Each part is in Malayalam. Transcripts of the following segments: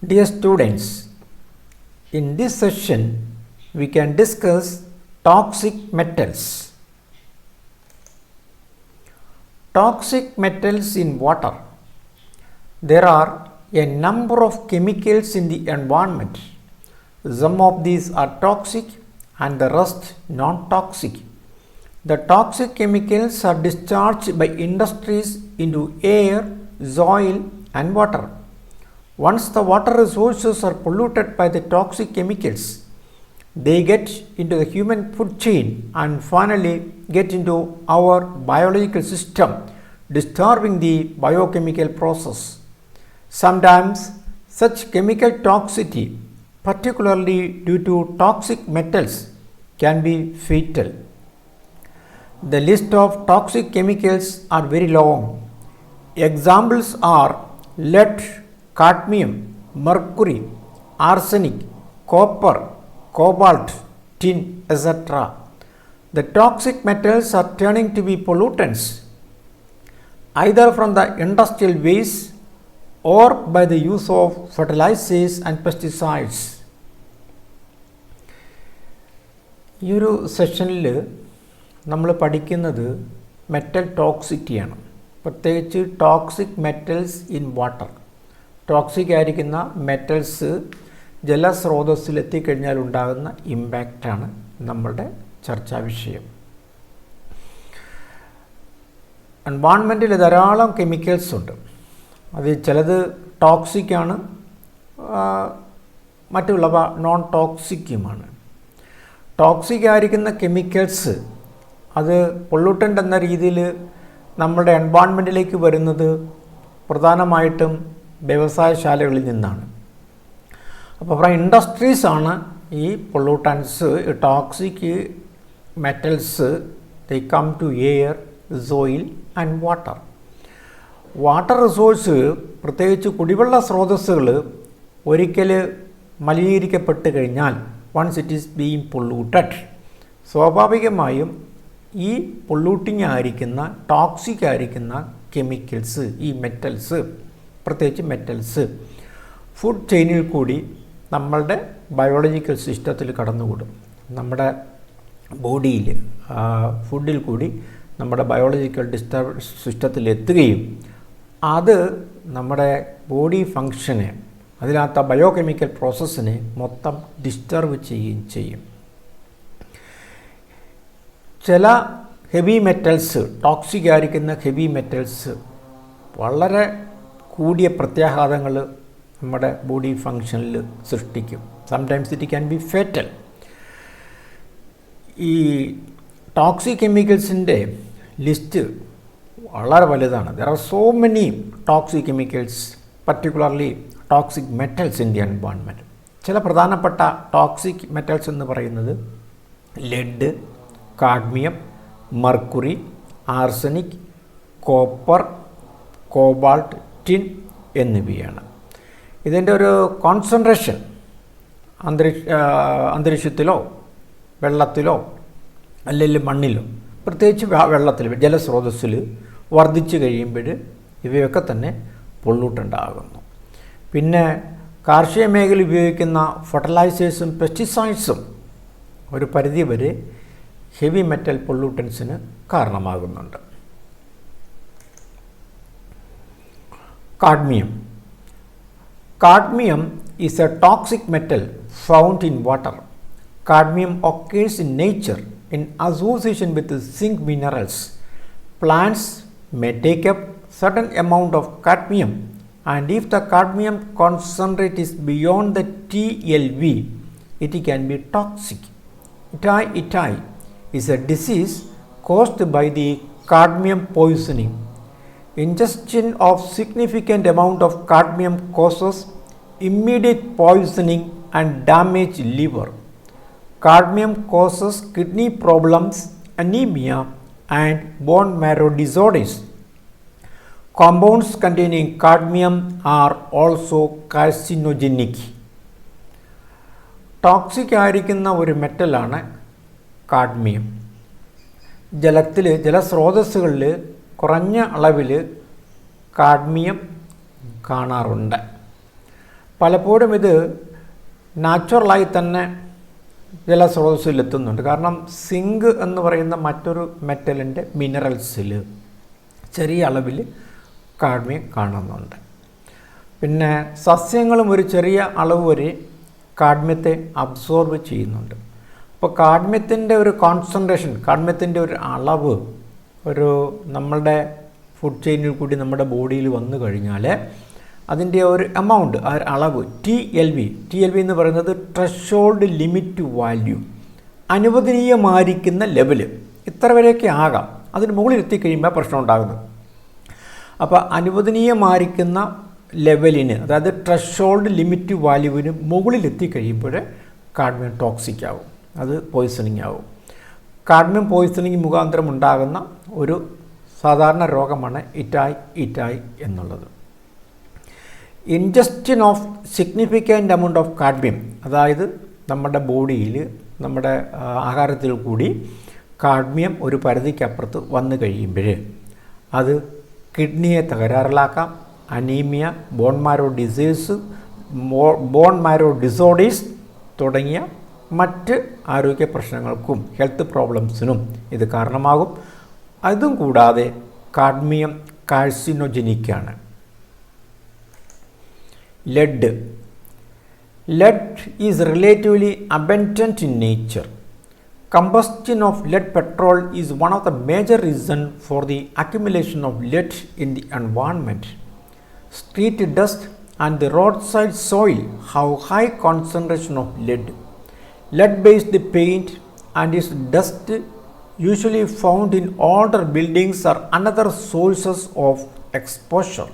Dear students, in this session we can discuss toxic metals. Toxic metals in water. There are a number of chemicals in the environment. Some of these are toxic and the rest non-toxic. The toxic chemicals are discharged by industries into air, soil and water. Once the water resources are polluted by the toxic chemicals, they get into the human food chain and finally get into our biological system, disturbing the biochemical process. Sometimes such chemical toxicity, particularly due to toxic metals, can be fatal. The list of toxic chemicals are very long. Examples are lead, cadmium, mercury, arsenic, copper, cobalt, tin, etc. The toxic metals are turning to be pollutants either from the industrial waste or by the use of fertilizers and pesticides. ഈ ഒരു സെഷനിൽ നമ്മൾ പഠിക്കുന്നത് മെറ്റൽ ടോക്സിറ്റിയാണ്, പ്രത്യേകിച്ച് toxic metals in water. Toxic ആയിരിക്കുന്ന മെറ്റൽസ് ജലസ്രോതസ്സിൽ എത്തിക്കഴിഞ്ഞാൽ ഉണ്ടാകുന്ന ഇമ്പാക്റ്റാണ് നമ്മളുടെ ചർച്ചാ വിഷയം. എൻവയോൺമെൻറ്റിൽ ധാരാളം കെമിക്കൽസ് ഉണ്ട്. അത് ചിലത് ടോക്സിക്കാണ്, മറ്റുള്ളവ നോൺ ടോക്സിക്കുമാണ്. ടോക്സിക് ആയിരിക്കുന്ന കെമിക്കൽസ് അത് പൊള്യൂട്ടൻ്റ് എന്ന രീതിയിൽ നമ്മുടെ എൻവയോൺമെൻറ്റിലേക്ക് വരുന്നത് പ്രധാനമായിട്ടും വ്യവസായശാലകളിൽ നിന്നാണ്. അപ്പോൾ ഇൻഡസ്ട്രീസാണ് ഈ pollutants, toxic metals they come to air, soil and water. Water resource, പ്രത്യേകിച്ച് കുടിവെള്ള സ്രോതസ്സുകൾ ഒരിക്കൽ മലിനീകരിക്കപ്പെട്ട് കഴിഞ്ഞാൽ, once it is being polluted, സ്വാഭാവികമായും ഈ പൊള്യൂട്ടിങ് ആയിരിക്കുന്ന ടോക്സിക് ആയിരിക്കുന്ന കെമിക്കൽസ്, ഈ മെറ്റൽസ്, പ്രത്യേകിച്ച് മെറ്റൽസ് ഫുഡ് ചെയിനിൽ കൂടി നമ്മളുടെ ബയോളജിക്കൽ സിസ്റ്റത്തിൽ കടന്നുകൂടും. നമ്മുടെ ബോഡിയിൽ ഫുഡിൽ കൂടി നമ്മുടെ ബയോളജിക്കൽ സിസ്റ്റത്തിൽ എത്തുകയും അത് നമ്മുടെ ബോഡി ഫങ്ഷനെ, അതിനകത്ത് ബയോകെമിക്കൽ പ്രോസസ്സിനെ മൊത്തം ഡിസ്റ്റർബ് ചെയ്യുകയും ചെയ്യും. ചില ഹെവി മെറ്റൽസ്, ടോക്സിക് ആയിരിക്കുന്ന ഹെവി മെറ്റൽസ് വളരെ കൂടിയ പ്രത്യാഘാതങ്ങൾ നമ്മുടെ ബോഡി ഫങ്ഷനിൽ സൃഷ്ടിക്കും. Sometimes it can be fatal. ഈ ടോക്സിക് കെമിക്കൽസിൻ്റെ ലിസ്റ്റ് വളരെ വലുതാണ്. There are so many toxic chemicals, particularly toxic metals in the environment. ചില പ്രധാനപ്പെട്ട ടോക്സിക് മെറ്റൽസ് എന്ന് പറയുന്നത് lead, cadmium, mercury, arsenic, copper, cobalt, tin എന്നിവയാണ്. ഇതിൻ്റെ ഒരു കോൺസെൻട്രേഷൻ അന്തരീക്ഷത്തിലോ വെള്ളത്തിലോ അല്ലെങ്കിൽ മണ്ണിലോ, പ്രത്യേകിച്ച് വെള്ളത്തിൽ, ജലസ്രോതസ്സിൽ വർദ്ധിച്ചു കഴിയുമ്പോൾ ഇവയൊക്കെ തന്നെ പൊള്യൂട്ടൻ്റ് ആകുന്നു. പിന്നെ കാർഷിക മേഖലയിൽ ഉപയോഗിക്കുന്ന ഫെർട്ടിലൈസേഴ്സും പെസ്റ്റിസൈഡ്സും ഒരു പരിധിവരെ ഹെവി മെറ്റൽ പൊള്യൂട്ടൻസിന് കാരണമാകുന്നുണ്ട്. Cadmium. Cadmium is a toxic metal found in water. Cadmium occurs in nature in association with zinc minerals. Plants may take up certain amount of cadmium, and if the cadmium concentrate is beyond the TLV, it can be toxic. Itai is a disease caused by the cadmium poisoning. Ingestion of significant amount of cadmium causes immediate poisoning and damage liver. Cadmium causes kidney problems, anemia and bone marrow disorders. Compounds containing cadmium are also carcinogenic. Toxic ആയിരിക്കുന്ന ഒരു മെറ്റലാണ് കാഡ്മിയം. ജലസ്രോതസ്സുകളിൽ കുറഞ്ഞ അളവിൽ കാഡ്മിയം കാണാറുണ്ട്. പലപ്പോഴും ഇത് നാച്ചുറലായി തന്നെ ജലസ്രോതസ്സിലെത്തുന്നുണ്ട്. കാരണം സിങ്ക് എന്ന് പറയുന്ന മറ്റൊരു മെറ്റലിൻ്റെ മിനറൽസിൽ ചെറിയ അളവിൽ കാഡ്മിയം കാണുന്നുണ്ട്. പിന്നെ സസ്യങ്ങളും ഒരു ചെറിയ അളവ് വരെ കാഡ്മിയത്തെ അബ്സോർബ് ചെയ്യുന്നുണ്ട്. അപ്പോൾ കാഡ്മിയത്തിൻ്റെ ഒരു കോൺസെൻട്രേഷൻ, കാഡ്മിയത്തിൻ്റെ ഒരു അളവ് ഒരു നമ്മളുടെ ഫുഡ് ചെയിനിൽ കൂടി നമ്മുടെ ബോഡിയിൽ വന്നു കഴിഞ്ഞാൽ അതിൻ്റെ ഒരു എമൗണ്ട്, ആ അളവ് TLV എന്ന് പറയുന്നത് ത്രഷോൾഡ് ലിമിറ്റ് വാല്യൂ, അനുവദനീയമായിരിക്കുന്ന ലെവല്, ഇത്ര വരെയൊക്കെ ആകാം. അതിന് മുകളിൽ എത്തിക്കഴിയുമ്പോൾ പ്രശ്നം ഉണ്ടാകുന്നത്. അപ്പോൾ അനുവദനീയമായിരിക്കുന്ന ലെവലിന്, അതായത് ത്രഷോൾഡ് ലിമിറ്റ് വാല്യൂവിന് മുകളിൽ എത്തിക്കഴിയുമ്പോൾ കാഡ്മിയം ടോക്സിക് ആവും, അത് പോയ്സണിങ് ആവും. കാഡ്മിയം പോയ്സണിങ് മുഖാന്തരം ഉണ്ടാകുന്ന ഒരു സാധാരണ രോഗമാണ് ഇറ്റായ് എന്നുള്ളത്. Ingestion of significant amount of cadmium, അതായത് നമ്മുടെ ബോഡിയിൽ നമ്മുടെ ആഹാരത്തിൽ കൂടി കാഡ്മിയം ഒരു പരിധിക്കപ്പുറത്ത് വന്നു കഴിയുമ്പോൾ അത് കിഡ്നിയെ തകരാറിലാക്കാം, anaemia, bone marrow disease, bone marrow disorders തുടങ്ങിയ മറ്റ് ആരോഗ്യ പ്രശ്നങ്ങൾക്കും ഹെൽത്ത് പ്രോബ്ലംസിനും ഇത് കാരണമാകും. അതും കൂടാതെ cadmium കാർസിനോജനിക്കാണ്. Lead is relatively abundant in nature. Combustion of lead petrol is one of the major reasons for the accumulation of lead in the environment. Street dust and the roadside soil have high concentration of lead. Lead-based paint and its dust, usually found in older buildings, are another sources of exposure.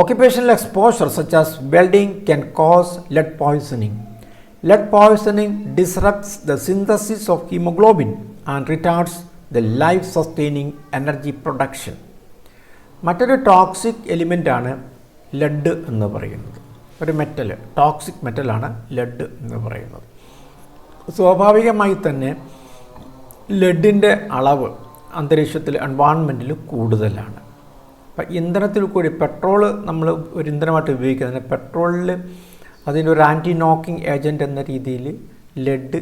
Occupational exposure such as welding can cause lead poisoning. Lead poisoning disrupts the synthesis of hemoglobin and retards the life-sustaining energy production. മറ്റൊരു ടോക്സിക് എലിമെൻ്റാണ് ലെഡ് എന്ന് പറയുന്നത്. ഒരു മെറ്റൽ, ടോക്സിക് മെറ്റലാണ് ലെഡ് എന്ന് പറയുന്നത്. സ്വാഭാവികമായി തന്നെ ലെഡിൻ്റെ അളവ് അന്തരീക്ഷത്തിൽ, എൻവയോൺമെൻറ്റിൽ കൂടുതലാണ്. അപ്പം ഇന്ധനത്തിൽ കൂടി പെട്രോൾ നമ്മൾ ഒരു ഇന്ധനമായിട്ട് ഉപയോഗിക്കുന്നതിന് പെട്രോളിൽ അതിൻ്റെ ഒരു ആൻറ്റി നോക്കിംഗ് ഏജൻറ്റ് എന്ന രീതിയിൽ ലെഡ്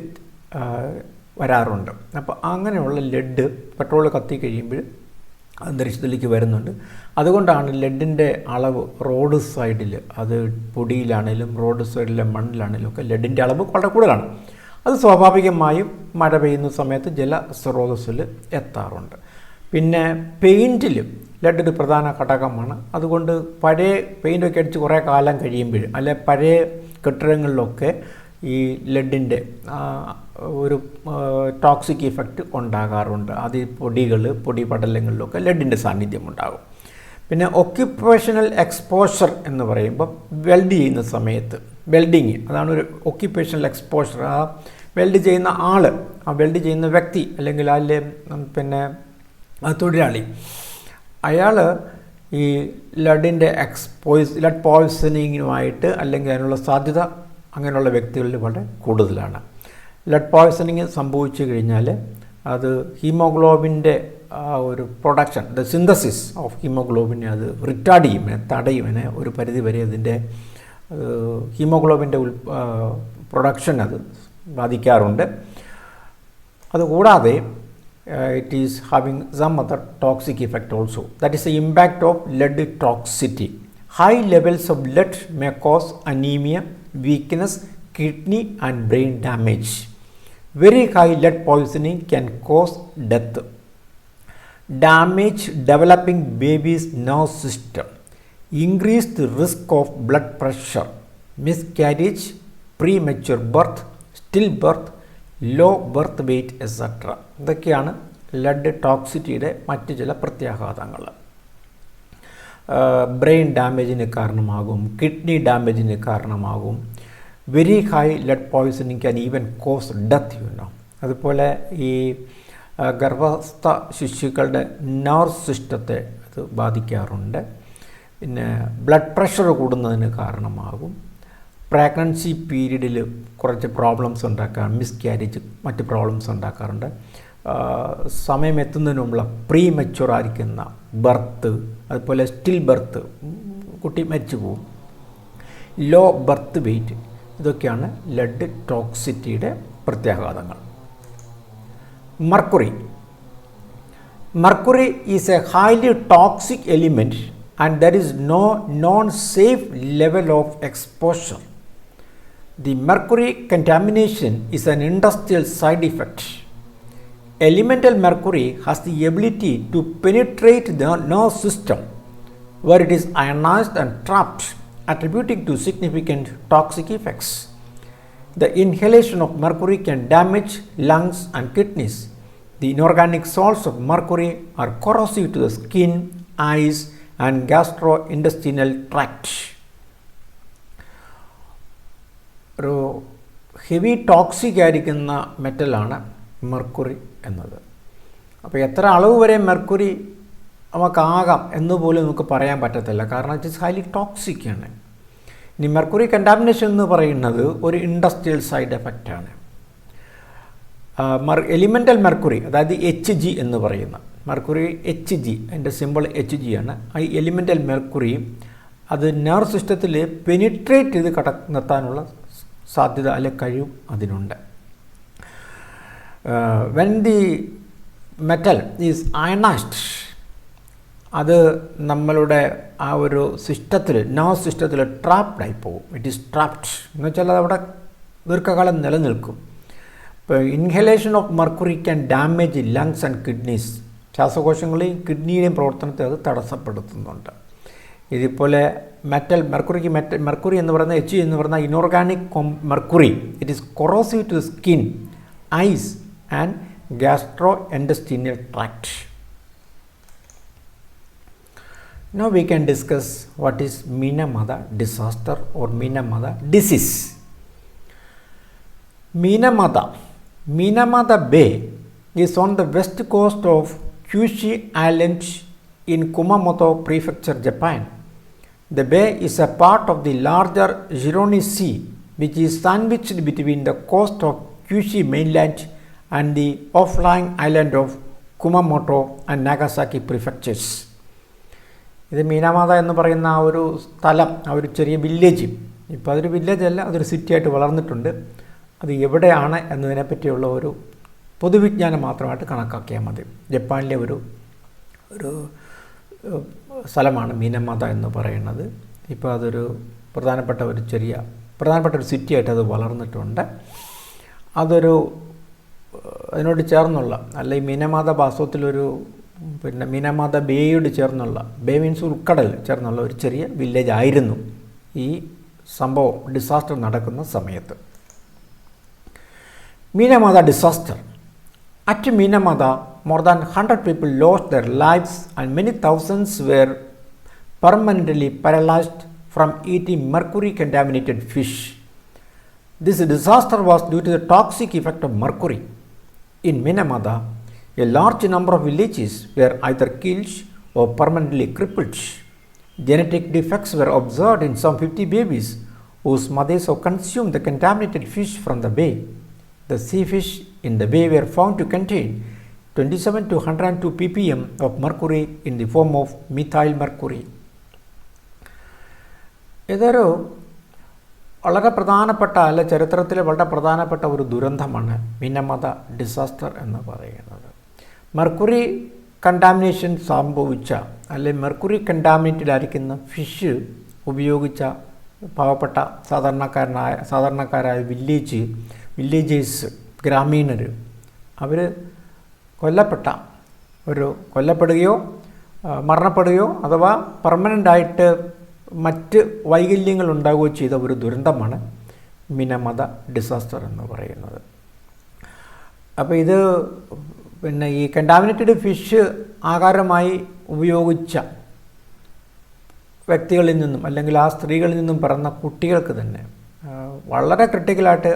വരാറുണ്ട്. അപ്പോൾ അങ്ങനെയുള്ള ലെഡ് പെട്രോൾ കത്തി കഴിയുമ്പോൾ അന്തരീക്ഷത്തിലേക്ക് വരുന്നുണ്ട്. അതുകൊണ്ടാണ് ലെഡിൻ്റെ അളവ് റോഡ് സൈഡിൽ, അത് പൊടിയിലാണെങ്കിലും റോഡ് സൈഡിലെ മണ്ണിലാണെങ്കിലും ഒക്കെ ലെഡിൻ്റെ അളവ് വളരെ കൂടുതലാണ്. അത് സ്വാഭാവികമായും മഴ പെയ്യുന്ന സമയത്ത് ജലസ്രോതസ്സിൽ എത്താറുണ്ട്. പിന്നെ പെയിൻറ്റിൽ ലെഡ് ഒരു പ്രധാന ഘടകമാണ്. അതുകൊണ്ട് പഴയ പെയിൻ്റൊക്കെ അടിച്ച് കുറേ കാലം കഴിയുമ്പോൾ, അല്ലെ പഴയ കെട്ടിടങ്ങളിലൊക്കെ ഈ ലെഡിൻ്റെ ഒരു ടോക്സിക് ഇഫക്റ്റ് ഉണ്ടാകാറുണ്ട്. അത് പൊടി പടലങ്ങളിലൊക്കെ ലെഡിൻ്റെ സാന്നിധ്യം ഉണ്ടാകും. പിന്നെ ഒക്യുപ്പേഷണൽ എക്സ്പോഷർ എന്ന് പറയുമ്പോൾ വെൽഡ് ചെയ്യുന്ന സമയത്ത്, വെൽഡിങ് അതാണ് ഒരു ഒക്യുപ്പേഷണൽ എക്സ്പോഷർ. ആ വെൽഡ് ചെയ്യുന്ന ആൾ, ആ വെൽഡ് ചെയ്യുന്ന വ്യക്തി അല്ലെങ്കിൽ അതിലെ പിന്നെ തൊഴിലാളി, അയാൾ ഈ ലെഡ് പോയ്സണിങ്ങുമായിട്ട് അല്ലെങ്കിൽ അതിനുള്ള സാധ്യത അങ്ങനെയുള്ള വ്യക്തികളിൽ വളരെ കൂടുതലാണ്. ലെഡ് പോയ്സണിങ് സംഭവിച്ചു കഴിഞ്ഞാൽ അത് ഹീമോഗ്ലോബിൻ്റെ ഒരു പ്രൊഡക്ഷൻ, ദ സിന്തസിസ് ഓഫ് ഹീമോഗ്ലോബിനെ അത് റിട്ടാർഡ് ചെയ്യും, തടയും. ഒരു പരിധി വരെ അതിൻ്റെ ഹീമോഗ്ലോബിൻ്റെ പ്രൊഡക്ഷൻ അത് ബാധിക്കാറുണ്ട്. അതുകൂടാതെ it is having some other toxic effect also. That is the impact of lead toxicity. High levels of lead may cause anemia, weakness, kidney and brain damage. Very high lead poisoning can cause death. Damage developing baby's nerve system, increased risk of blood pressure, miscarriage, premature birth, stillbirth, low birth weight etcetera. ഇതൊക്കെയാണ് ലെഡ് ടോക്സിറ്റിയുടെ മറ്റ് ചില പ്രത്യാഘാതങ്ങൾ. ബ്രെയിൻ ഡാമേജിന് കാരണമാകും, കിഡ്നി ഡാമേജിന് കാരണമാകും. Very high lead poisoning can even cause death. അതുപോലെ ഈ ഗർഭസ്ഥ ശിശുക്കളുടെ നെർവ് സിസ്റ്റത്തെ അത് ബാധിക്കാറുണ്ട്. പിന്നെ ബ്ലഡ് പ്രഷർ കൂടുന്നതിന് കാരണമാകും. പ്രഗ്നൻസി പീരീഡിൽ കുറച്ച് പ്രോബ്ലംസ് ഉണ്ടാക്കാം, മിസ്കാരേജ് മറ്റ് പ്രോബ്ലംസ് ഉണ്ടാക്കാറുണ്ട്. സമയം എത്തുന്നതിന് മുമ്പുള്ള പ്രീ മെച്യൂറായിരിക്കുന്ന ബർത്ത്, അതുപോലെ സ്റ്റിൽ ബർത്ത്, കുട്ടി മരിച്ചു പോകും. Low birth weight. ഇതൊക്കെയാണ് ലെഡ് ടോക്സിറ്റിയുടെ പ്രത്യാഘാതങ്ങൾ. Mercury. Mercury is a highly toxic element and there is no known safe level of exposure. The mercury contamination is an industrial side effect. Elemental mercury has the ability to penetrate the nerve system where it is ionized and trapped, attributing to significant toxic effects. The inhalation of mercury can damage lungs and kidneys. The inorganic salts of mercury are corrosive to the skin, eyes, and gastrointestinal tract. ഒരു ഹെവി ടോക്സിക് ആയിരിക്കുന്ന മെറ്റലാണ് മെർക്കുറി എന്നത്. അപ്പോൾ എത്ര അളവ് വരെ മെർക്കുറി നമുക്കാകാം എന്നുപോലും നമുക്ക് പറയാൻ പറ്റത്തില്ല, കാരണം ഇറ്റ് ഇസ് ഹൈലി ടോക്സിക് ആണ്. ഇനി മെർക്കുറി കണ്ടാമിനേഷൻ എന്ന് പറയുന്നത് ഒരു ഇൻഡസ്ട്രിയൽ സൈഡ് എഫക്റ്റാണ്. എലിമെൻ്റൽ മെർക്കുറി, അതായത് HG എന്ന് പറയുന്ന മെർക്കുറി, HG, അതിൻ്റെ സിമ്പിൾ HG ആണ്. ഈ എലിമെൻ്റൽ മെർക്കുറി അത് നെർവ് സിസ്റ്റത്തിൽ പെനിട്രേറ്റ് ചെയ്ത് നിർത്താനുള്ള സാധ്യത അല്ലെ കഴിവ് അതിനുണ്ട്. When the metal is ionised, അത് നമ്മളുടെ ആ ഒരു സിസ്റ്റത്തിൽ, നെർവ് സിസ്റ്റത്തിൽ ട്രാപ്ഡായി പോകും. ഇറ്റ് ഈസ് ട്രാപ്ഡ് എന്ന് വെച്ചാൽ അതവിടെ ദീർഘകാലം നിലനിൽക്കും. ഇപ്പോൾ inhalation of mercury can damage lungs and kidneys. ശ്വാസകോശങ്ങളെയും കിഡ്നിയുടെയും പ്രവർത്തനത്തെ അത് തടസ്സപ്പെടുത്തുന്നുണ്ട്. ഇതുപോലെ മെർക്കുറി എന്ന് പറയുന്ന HG എന്ന് പറയുന്ന inorganic mercury, it is corrosive to skin, eyes and gastrointestinal tract. Now we can discuss what is Minamata disaster or Minamata disease. Minamata Bay is on the west coast of Kyushu Island in Kumamoto Prefecture, Japan. The bay is a part of the larger Hironi Sea, which is sandwiched between the coast of Kyushu mainland and the offlying island of Kumamoto and Nagasaki prefectures. ഇത് മീനാമാത എന്ന് പറയുന്ന ആ ഒരു സ്ഥലം, ആ ഒരു ചെറിയ വില്ലേജ്, ഇപ്പോൾ അതൊരു വില്ലേജ് അല്ല, അതൊരു സിറ്റിയായിട്ട് വളർന്നിട്ടുണ്ട്. അത് എവിടെയാണ് എന്നതിനെപ്പറ്റിയുള്ള ഒരു പൊതുവിജ്ഞാനം മാത്രമായിട്ട് കണക്കാക്കിയാൽ മതി. ജപ്പാനിലെ ഒരു സ്ഥലമാണ് മീനമാത എന്ന് പറയുന്നത്. ഇപ്പോൾ അതൊരു പ്രധാനപ്പെട്ട ഒരു സിറ്റിയായിട്ട് അത് വളർന്നിട്ടുണ്ട്. അതിനോട് ചേർന്നുള്ള, അല്ല ഈ മീനമാത വാസ്തവത്തിലൊരു മീനമാത ബേയോട് ചേർന്നുള്ള, ബേ മീൻസ് ഉൾക്കടൽ ചേർന്നുള്ള ഒരു ചെറിയ വില്ലേജ് ആയിരുന്നു ഈ സംഭവം, ഡിസാസ്റ്റർ നടക്കുന്ന സമയത്ത്. Minamata disaster. At Minamata, more than 100 people lost their lives and many thousands were permanently paralyzed from eating mercury-contaminated fish. This disaster was due to the toxic effect of mercury. In Minamata, a large number of villages were either killed or permanently crippled. Genetic defects were observed in some 50 babies whose mothers have consumed the contaminated fish from the bay. The sea fish in the bay were found to contain 27 to 102 ppm of mercury in the form of methyl mercury. ഇതൊരു വളരെ പ്രധാനപ്പെട്ട, അല്ല ചരിത്രത്തിലെ വളരെ പ്രധാനപ്പെട്ട ഒരു ദുരന്തമാണ് മിനമത ഡിസാസ്റ്റർ എന്ന് പറയുന്നത്. മെർക്കുറി കണ്ടാമിനേഷൻ സംഭവിച്ച, അല്ലെങ്കിൽ മെർക്കുറി കണ്ടാമിനേറ്റഡ് ആയിരിക്കുന്ന ഫിഷ് ഉപയോഗിച്ച പാവപ്പെട്ട സാധാരണക്കാരായ വില്ലേജേഴ്സ്, ഗ്രാമീണർ, അവർ കൊല്ലപ്പെടുകയോ മരണപ്പെടുകയോ അഥവാ പെർമനൻ്റായിട്ട് മറ്റ് വൈകല്യങ്ങൾ ഉണ്ടാവുകയോ ചെയ്ത ഒരു ദുരന്തമാണ് മിനമത ഡിസാസ്റ്റർ എന്ന് പറയുന്നത്. അപ്പോൾ ഇത് ഈ കണ്ടാമിനേറ്റഡ് ഫിഷ് ആഹാരമായി ഉപയോഗിച്ച വ്യക്തികളിൽ നിന്നും, അല്ലെങ്കിൽ ആ സ്ത്രീകളിൽ നിന്നും പിറന്ന കുട്ടികൾക്ക് തന്നെ വളരെ ക്രിട്ടിക്കലായിട്ട്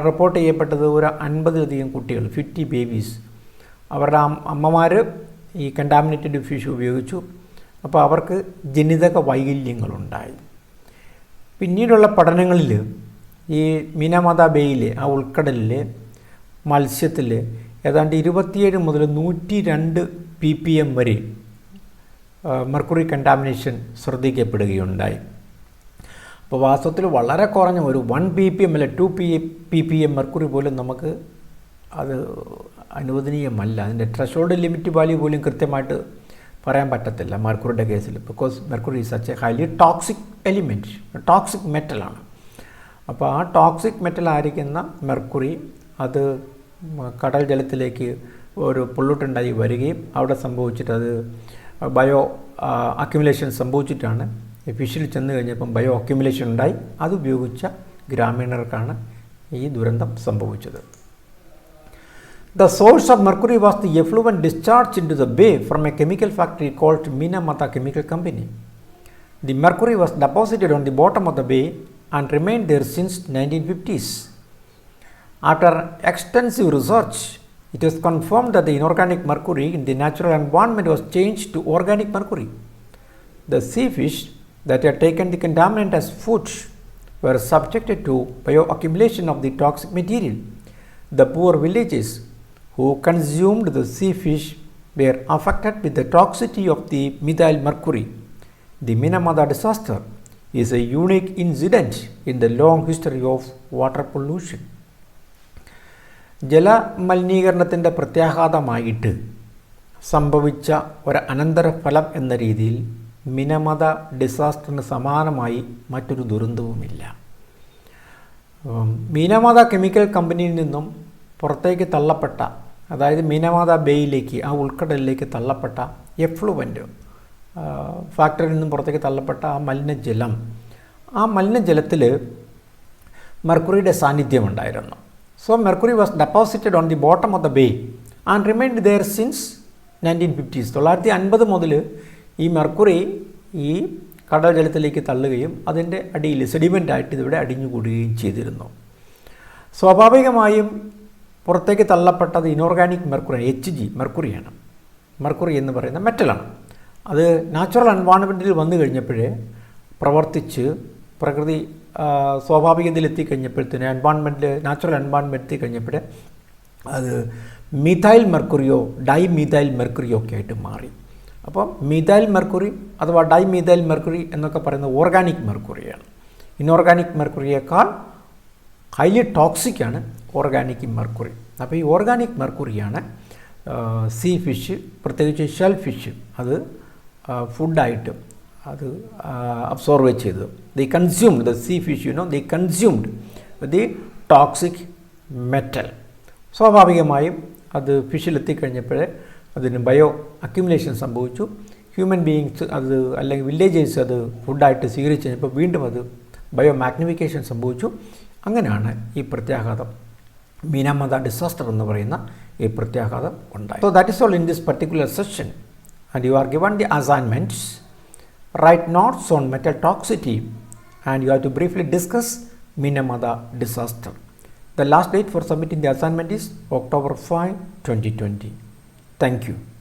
റിപ്പോർട്ട് ചെയ്യപ്പെട്ടത് ഒരു 50-ലധികം കുട്ടികൾ, 50 ബേബീസ്, അവരുടെ അമ്മമാർ ഈ കണ്ടാമിനേറ്റഡ് ഫിഷ് ഉപയോഗിച്ചു. അപ്പോൾ അവർക്ക് ജനിതക വൈകല്യങ്ങളുണ്ടായി. പിന്നീടുള്ള പഠനങ്ങളിൽ ഈ മിനമത ബേയിലെ, ആ ഉൾക്കടലിലെ മത്സ്യത്തിൽ ഏതാണ്ട് 27 മുതൽ 102 ppm വരെ മെർക്കുറി കണ്ടാമിനേഷൻ ശ്രദ്ധിക്കപ്പെടുകയുണ്ടായി. അപ്പോൾ വാസ്തവത്തിൽ വളരെ കുറഞ്ഞ ഒരു 1 ppm അല്ലെ 2 ppm മെർക്കുറി പോലും നമുക്ക് അത് അനുവദനീയമല്ല. അതിൻ്റെ ത്രെഷോൾഡ് ലിമിറ്റ് വാല്യൂ പോലും കൃത്യമായിട്ട് പറയാൻ പറ്റത്തില്ല മെർക്കുറിയുടെ കേസിൽ. Because mercury is such a highly toxic element, toxic മെറ്റലാണ്. അപ്പോൾ ആ ടോക്സിക് മെറ്റലായിരിക്കുന്ന മെർക്കുറി അത് കടൽ ജലത്തിലേക്ക് ഒരു പൊള്യൂട്ടുണ്ടായി വരികയും അവിടെ സംഭവിച്ചിട്ട് അത് ബയോ അക്യുമുലേഷൻ സംഭവിച്ചിട്ടാണ് ഫിഷിൽ ചെന്ന് കഴിഞ്ഞപ്പം ബയോ അക്യുമുലേഷൻ ഉണ്ടായി. അതുപയോഗിച്ച ഗ്രാമീണർക്കാണ് ഈ ദുരന്തം സംഭവിച്ചത്. The source of mercury was the effluent discharged into the bay from a chemical factory called Minamata Chemical Company. The mercury was deposited on the bottom of the bay and remained there since 1950s. After extensive research, it was confirmed that the inorganic mercury in the natural environment was changed to organic mercury. The sea fish that had taken the contaminant as food were subjected to bioaccumulation of the toxic material. The poor villages who consumed the sea fish were affected with the toxicity of the methyl mercury. The Minamata disaster is a unique incident in the long history of water pollution. ജലമലിനീകരണത്തിൻ്റെ പ്രത്യാഘാതമായിട്ട് സംഭവിച്ച ഒരു അനന്തരഫലം എന്ന രീതിയിൽ മിനമത ഡിസാസ്റ്ററിന് സമാനമായി മറ്റൊരു ദുരന്തവുമില്ല. മിനമത കെമിക്കൽ കമ്പനിയിൽ നിന്നും പുറത്തേക്ക് തള്ളപ്പെട്ട, അതായത് മിനമത ബേയിലേക്ക്, ആ ഉൾക്കടലിലേക്ക് തള്ളപ്പെട്ട എഫ്ലുവൻ്റ് ഫാക്ടറിയിൽ നിന്നും പുറത്തേക്ക് തള്ളപ്പെട്ട ആ മലിനജലം, ആ മലിനജലത്തിൽ മെർക്കുറിയുടെ സാന്നിധ്യമുണ്ടായിരുന്നു. So mercury was deposited on the bottom of the bay and remained there since 1950s. 1950 മുതൽ ഈ മെർക്കുറി ഈ കടൽ ജലത്തിലേക്ക് തള്ളുകയും അതിൻ്റെ അടിയിൽ സെഡിമെൻ്റായിട്ട് ഇതിവിടെ അടിഞ്ഞുകൂടുകയും ചെയ്തിരുന്നു. സ്വാഭാവികമായും പുറത്തേക്ക് തള്ളപ്പെട്ടത് ഇനോർഗാനിക് മെർക്കുറി, HG മെർക്കുറിയാണ്. മെർക്കുറി എന്ന് പറയുന്ന മെറ്റലാണ്. അത് നാച്ചുറൽ എൻവയോൺമെൻറ്റിൽ വന്നു കഴിഞ്ഞപ്പോഴേ പ്രവർത്തിച്ച് പ്രകൃതി സ്വാഭാവികതയിലെത്തിക്കഴിഞ്ഞപ്പോഴത്തേന് നാച്ചുറൽ എൻവയോൺമെൻറ്റ് എത്തിക്കഴിഞ്ഞപ്പോഴേ അത് മിഥൈൽ മെർക്കുറിയോ ഡൈ മിഥൈൽ മെർക്കുറിയോ ഒക്കെ ആയിട്ട് മാറി. അപ്പോൾ മിഥൈൽ മെർക്കുറി അഥവാ ഡൈ മിഥൈൽ മെർക്കുറി എന്നൊക്കെ പറയുന്നത് ഓർഗാനിക് മെർക്കുറിയാണ്. ഇനോർഗാനിക് മെർക്കുറിയേക്കാൾ ഹൈലി ടോക്സിക്കാണ് ഓർഗാനിക് മെർക്കുറി. അപ്പോൾ ഈ ഓർഗാനിക് മെർക്കുറിയാണ് സീ ഫിഷ്, പ്രത്യേകിച്ച് ഷെൽ ഫിഷ് അത് ഫുഡായിട്ട് അത് അബ്സോർവ് ചെയ്തത്. They consumed the sea fish, they consumed the toxic metal. സ്വാഭാവികമായും അത് ഫിഷിലെത്തിക്കഴിഞ്ഞപ്പോഴേ അതിന് ബയോ അക്യുമുലേഷൻ സംഭവിച്ചു. ഹ്യൂമൻ ബീയിങ്സ് അത് അല്ലെങ്കിൽ വില്ലേജേഴ്സ് അത് ഫുഡായിട്ട് സ്വീകരിച്ച് കഴിഞ്ഞപ്പോൾ വീണ്ടും അത് ബയോ മാഗ്നിഫിക്കേഷൻ സംഭവിച്ചു. അങ്ങനെയാണ് ഈ പ്രത്യാഘാതം, മിനമത ഡിസാസ്റ്റർ എന്ന് പറയുന്ന ഈ പ്രത്യാഘാതം ഉണ്ടായി. So that is all in this particular session and you are given the assignments. Write notes on metal toxicity and you have to briefly discuss Minamata disaster. The last date for submitting the assignment is October 5, 2020. Thank you.